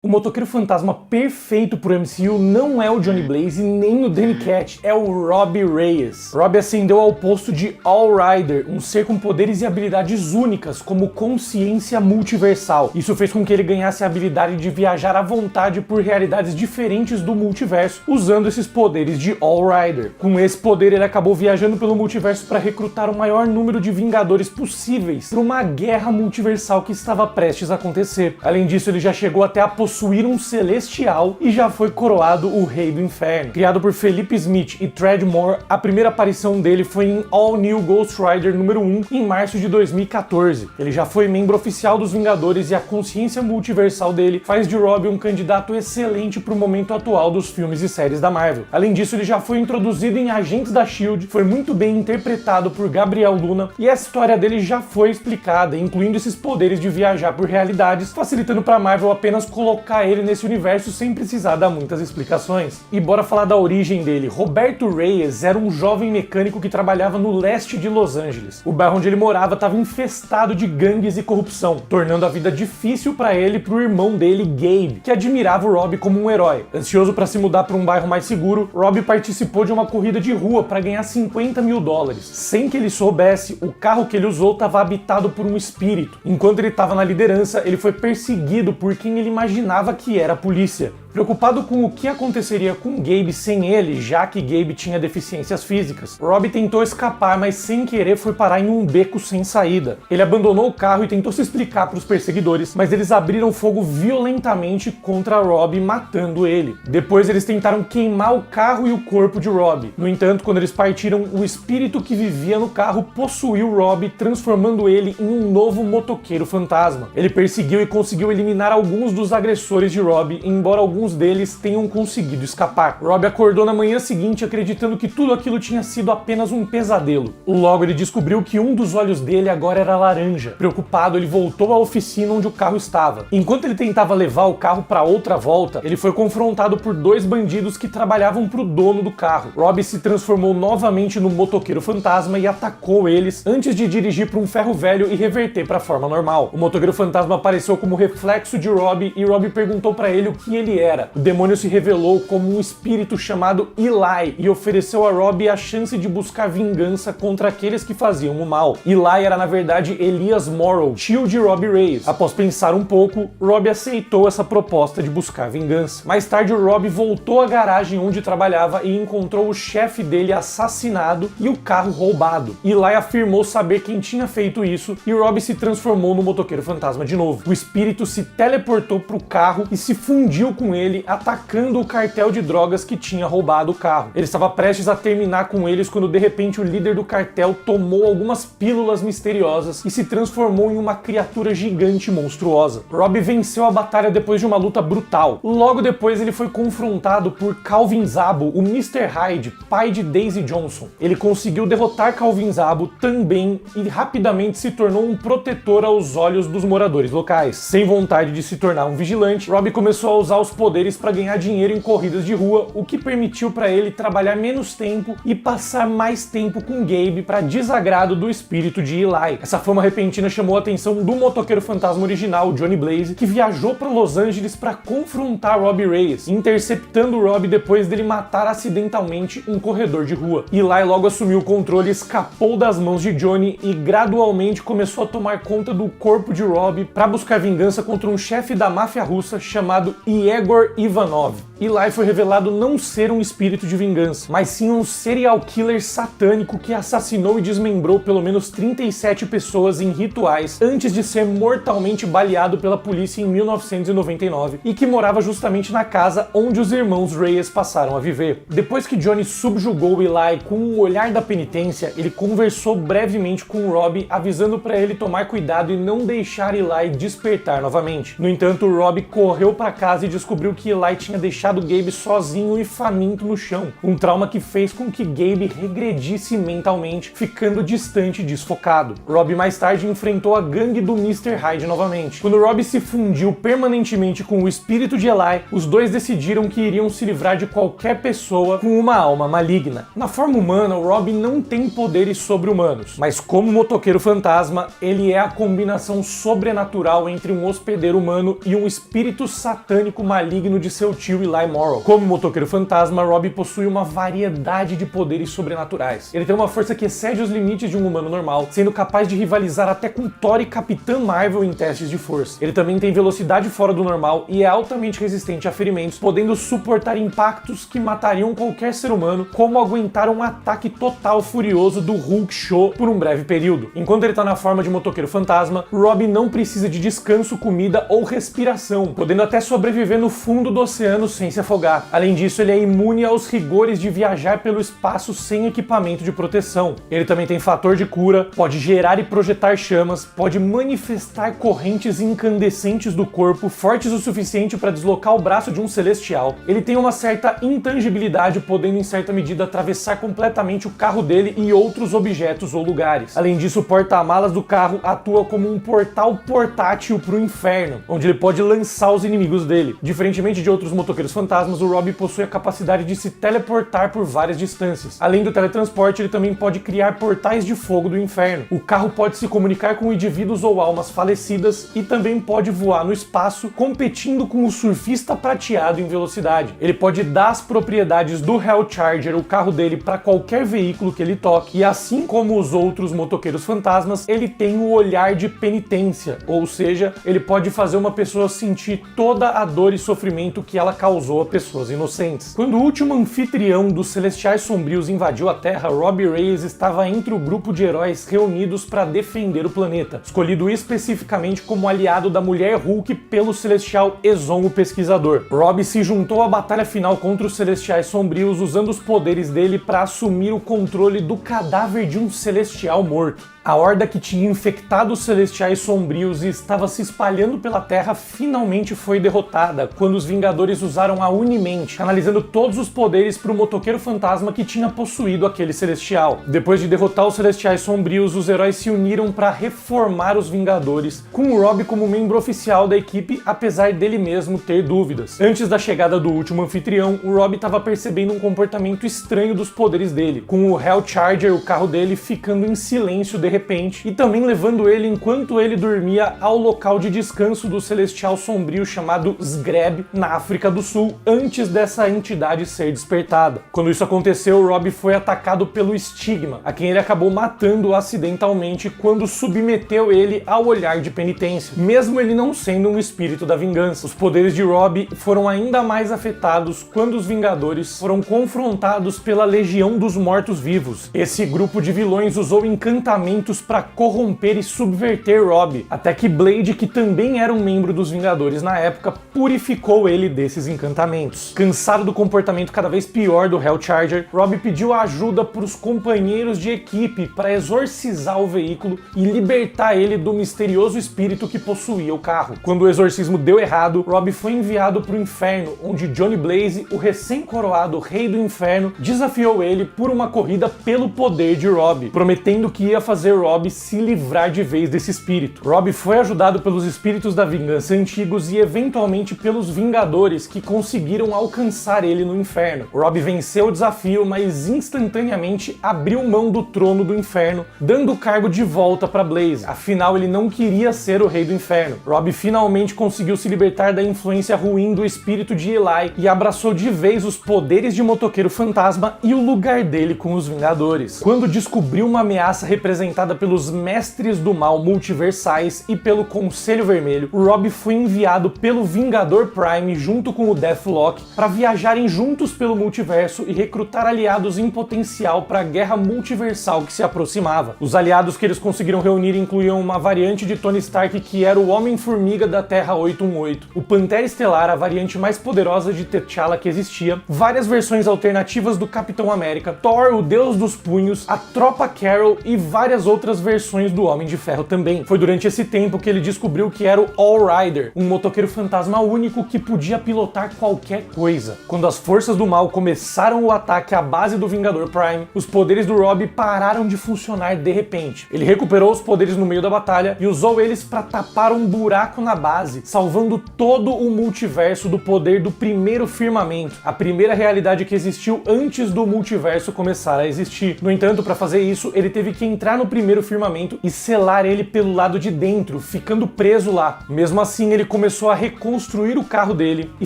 O motoqueiro fantasma perfeito pro MCU não é o Johnny Blaze nem o Danny Ketch, é o Robbie Reyes. Robbie ascendeu ao posto de All Rider, um ser com poderes e habilidades únicas, como consciência multiversal. Isso fez com que ele ganhasse a habilidade de viajar à vontade por realidades diferentes do multiverso, usando esses poderes de All Rider. Com esse poder, ele acabou viajando pelo multiverso para recrutar o maior número de Vingadores possíveis para uma guerra multiversal que estava prestes a acontecer. Além disso, ele já chegou até a possuir um celestial e já foi coroado o Rei do Inferno. Criado por Felipe Smith e Tradd Moore, a primeira aparição dele foi em All New Ghost Rider número 1 em março de 2014. Ele já foi membro oficial dos Vingadores e a consciência multiversal dele faz de Robbie um candidato excelente para o momento atual dos filmes e séries da Marvel. Além disso, ele já foi introduzido em Agentes da S.H.I.E.L.D., foi muito bem interpretado por Gabriel Luna e a história dele já foi explicada, incluindo esses poderes de viajar por realidades, facilitando para a Marvel apenas colocar ele nesse universo sem precisar dar muitas explicações. E bora falar da origem dele. Roberto Reyes era um jovem mecânico que trabalhava no leste de Los Angeles. O bairro onde ele morava estava infestado de gangues e corrupção, tornando a vida difícil para ele e pro irmão dele, Gabe, que admirava o Robbie como um herói. Ansioso para se mudar para um bairro mais seguro, Robbie participou de uma corrida de rua para ganhar $50 mil. Sem que ele soubesse, o carro que ele usou estava habitado por um espírito. Enquanto ele estava na liderança, ele foi perseguido por quem ele imaginava que era a polícia. Preocupado com o que aconteceria com Gabe sem ele, já que Gabe tinha deficiências físicas, Robbie tentou escapar, mas sem querer foi parar em um beco sem saída. Ele abandonou o carro e tentou se explicar para os perseguidores, mas eles abriram fogo violentamente contra Robbie, matando ele. Depois eles tentaram queimar o carro e o corpo de Robbie. No entanto, quando eles partiram, o espírito que vivia no carro possuiu Robbie, transformando ele em um novo motoqueiro fantasma. Ele perseguiu e conseguiu eliminar alguns dos agressores de Robbie, embora alguns deles tenham conseguido escapar. Robbie acordou na manhã seguinte acreditando que tudo aquilo tinha sido apenas um pesadelo. Logo ele descobriu que um dos olhos dele agora era laranja. Preocupado, ele voltou à oficina onde o carro estava. Enquanto ele tentava levar o carro para outra volta, ele foi confrontado por dois bandidos que trabalhavam para o dono do carro. Robbie se transformou novamente no motoqueiro fantasma e atacou eles antes de dirigir para um ferro velho e reverter para a forma normal. O motoqueiro fantasma apareceu como reflexo de Robbie e Robbie perguntou para ele o que ele era. O demônio se revelou como um espírito chamado Eli e ofereceu a Robbie a chance de buscar vingança contra aqueles que faziam o mal. Eli era na verdade Elias Morrow, tio de Robbie Reyes. Após pensar um pouco, Robbie aceitou essa proposta de buscar vingança. Mais tarde, o Robbie voltou à garagem onde trabalhava e encontrou o chefe dele assassinado e o carro roubado. Eli afirmou saber quem tinha feito isso e Robbie se transformou no motoqueiro fantasma de novo. O espírito se teleportou para o carro e se fundiu com ele, atacando o cartel de drogas que tinha roubado o carro. Ele estava prestes a terminar com eles quando de repente o líder do cartel tomou algumas pílulas misteriosas e se transformou em uma criatura gigante e monstruosa. Robbie venceu a batalha depois de uma luta brutal. Logo depois ele foi confrontado por Calvin Zabo, o Mr. Hyde, pai de Daisy Johnson. Ele conseguiu derrotar Calvin Zabo também e rapidamente se tornou um protetor aos olhos dos moradores locais. Sem vontade de se tornar um vigilante, Robbie começou a usar os poderes para ganhar dinheiro em corridas de rua, o que permitiu para ele trabalhar menos tempo e passar mais tempo com Gabe para desagrado do espírito de Eli. Essa fama repentina chamou a atenção do motoqueiro fantasma original, Johnny Blaze, que viajou para Los Angeles para confrontar Robbie Reyes, interceptando Robbie depois dele matar acidentalmente um corredor de rua. Eli logo assumiu o controle, escapou das mãos de Johnny e gradualmente começou a tomar conta do corpo de Robbie para buscar vingança contra um chefe da máfia russa chamado Yegor Ivanov. Eli foi revelado não ser um espírito de vingança, mas sim um serial killer satânico que assassinou e desmembrou pelo menos 37 pessoas em rituais antes de ser mortalmente baleado pela polícia em 1999 e que morava justamente na casa onde os irmãos Reyes passaram a viver. Depois que Johnny subjugou Eli com o olhar da penitência, ele conversou brevemente com Robbie, avisando para ele tomar cuidado e não deixar Eli despertar novamente. No entanto, Robbie correu para casa e descobriu que Eli tinha deixado deixado Gabe sozinho e faminto no chão, um trauma que fez com que Gabe regredisse mentalmente, ficando distante e desfocado. Robbie mais tarde enfrentou a gangue do Mr. Hyde novamente. Quando Robbie se fundiu permanentemente com o espírito de Eli, os dois decidiram que iriam se livrar de qualquer pessoa com uma alma maligna. Na forma humana, o Robbie não tem poderes sobre-humanos, mas como motoqueiro fantasma, ele é a combinação sobrenatural entre um hospedeiro humano e um espírito satânico maligno de seu tio Eli Morrow. Como motoqueiro fantasma, Robbie possui uma variedade de poderes sobrenaturais. Ele tem uma força que excede os limites de um humano normal, sendo capaz de rivalizar até com Thor e Capitã Marvel em testes de força. Ele também tem velocidade fora do normal e é altamente resistente a ferimentos, podendo suportar impactos que matariam qualquer ser humano, como aguentar um ataque total furioso do Hulk Show por um breve período. Enquanto ele tá na forma de motoqueiro fantasma, Robbie não precisa de descanso, comida ou respiração, podendo até sobreviver no fundo do oceano sem se afogar. Além disso, ele é imune aos rigores de viajar pelo espaço sem equipamento de proteção. Ele também tem fator de cura, pode gerar e projetar chamas, pode manifestar correntes incandescentes do corpo, fortes o suficiente para deslocar o braço de um celestial. Ele tem uma certa intangibilidade, podendo em certa medida atravessar completamente o carro dele e outros objetos ou lugares. Além disso, o porta-malas do carro atua como um portal portátil para o inferno, onde ele pode lançar os inimigos dele. Diferentemente de outros motoqueiros fantasmas, o Robbie possui a capacidade de se teleportar por várias distâncias. Além do teletransporte, ele também pode criar portais de fogo do inferno. O carro pode se comunicar com indivíduos ou almas falecidas e também pode voar no espaço, competindo com o surfista prateado em velocidade. Ele pode dar as propriedades do Hellcharger, o carro dele, para qualquer veículo que ele toque, e assim como os outros motoqueiros fantasmas, ele tem o olhar de penitência, ou seja, ele pode fazer uma pessoa sentir toda a dor e sofrimento que ela causou a pessoas inocentes. Quando o último anfitrião dos Celestiais Sombrios invadiu a Terra, Robbie Reyes estava entre o grupo de heróis reunidos para defender o planeta, escolhido especificamente como aliado da Mulher Hulk pelo Celestial Ezon, o Pesquisador. Robbie se juntou à batalha final contra os Celestiais Sombrios usando os poderes dele para assumir o controle do cadáver de um Celestial morto. A horda que tinha infectado os Celestiais Sombrios e estava se espalhando pela Terra finalmente foi derrotada quando os Vingadores usaram a Unimente, canalizando todos os poderes para o motoqueiro fantasma que tinha possuído aquele Celestial. Depois de derrotar os Celestiais Sombrios, os heróis se uniram para reformar os Vingadores, com o Robbie como membro oficial da equipe, apesar dele mesmo ter dúvidas. Antes da chegada do último anfitrião, o Robbie estava percebendo um comportamento estranho dos poderes dele, com o Hellcharger, o carro dele, ficando em silêncio de repente, e também levando ele enquanto ele dormia ao local de descanso do Celestial Sombrio chamado Sgreb, na África do Sul, antes dessa entidade ser despertada. Quando isso aconteceu, Robbie foi atacado pelo Estigma, a quem ele acabou matando acidentalmente quando submeteu ele ao olhar de penitência, mesmo ele não sendo um espírito da vingança. Os poderes de Robbie foram ainda mais afetados quando os Vingadores foram confrontados pela Legião dos Mortos-Vivos. Esse grupo de vilões usou encantamentos para corromper e subverter Robbie, até que Blade, que também era um membro dos Vingadores na época, purificou ele desses encantamentos. Cansado do comportamento cada vez pior do Hellcharger, Robbie pediu ajuda para os companheiros de equipe para exorcizar o veículo e libertar ele do misterioso espírito que possuía o carro. Quando o exorcismo deu errado, Robbie foi enviado para o inferno, onde Johnny Blaze, o recém-coroado Rei do Inferno, desafiou ele por uma corrida pelo poder de Robbie, prometendo que ia fazer Robbie se livrar de vez desse espírito. Robbie foi ajudado pelos espíritos da vingança antigos e eventualmente pelos Vingadores, que conseguiram alcançar ele no inferno. Robbie venceu o desafio, mas instantaneamente abriu mão do trono do inferno, dando o cargo de volta para Blaze. Afinal, ele não queria ser o Rei do Inferno. Robbie finalmente conseguiu se libertar da influência ruim do espírito de Eli e abraçou de vez os poderes de motoqueiro fantasma e o lugar dele com os Vingadores. Quando descobriu uma ameaça representada pelos Mestres do Mal multiversais e pelo Conselho Vermelho, o Robbie foi enviado pelo Vingador Prime junto com o Deathlock para viajarem juntos pelo multiverso e recrutar aliados em potencial para a guerra multiversal que se aproximava. Os aliados que eles conseguiram reunir incluíam uma variante de Tony Stark que era o Homem-Formiga da Terra 818, o Pantera Estelar, a variante mais poderosa de T'Challa que existia, várias versões alternativas do Capitão América, Thor, o Deus dos Punhos, a Tropa Carol e várias outras versões do Homem de Ferro também. Foi durante esse tempo que ele descobriu que era o All Rider, um motoqueiro fantasma único que podia pilotar qualquer coisa. Quando as forças do mal começaram o ataque à base do Vingador Prime, os poderes do Robbie pararam de funcionar de repente. Ele recuperou os poderes no meio da batalha e usou eles para tapar um buraco na base, salvando todo o multiverso do poder do primeiro firmamento, a primeira realidade que existiu antes do multiverso começar a existir. No entanto, para fazer isso, ele teve que entrar no primeiro firmamento e selar ele pelo lado de dentro, ficando preso lá. Mesmo assim, ele começou a reconstruir o carro dele e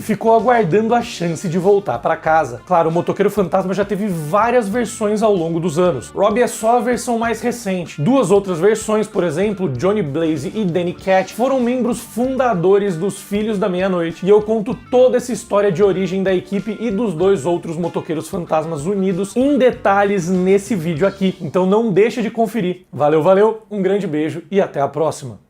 ficou aguardando a chance de voltar para casa. Claro, o Motoqueiro Fantasma já teve várias versões ao longo dos anos. Robbie é só a versão mais recente. Duas outras versões, por exemplo, Johnny Blaze e Danny Cat, foram membros fundadores dos Filhos da Meia-Noite, e eu conto toda essa história de origem da equipe e dos dois outros Motoqueiros Fantasmas unidos em detalhes nesse vídeo aqui. Então não deixa de conferir. Valeu, valeu, um grande beijo e até a próxima.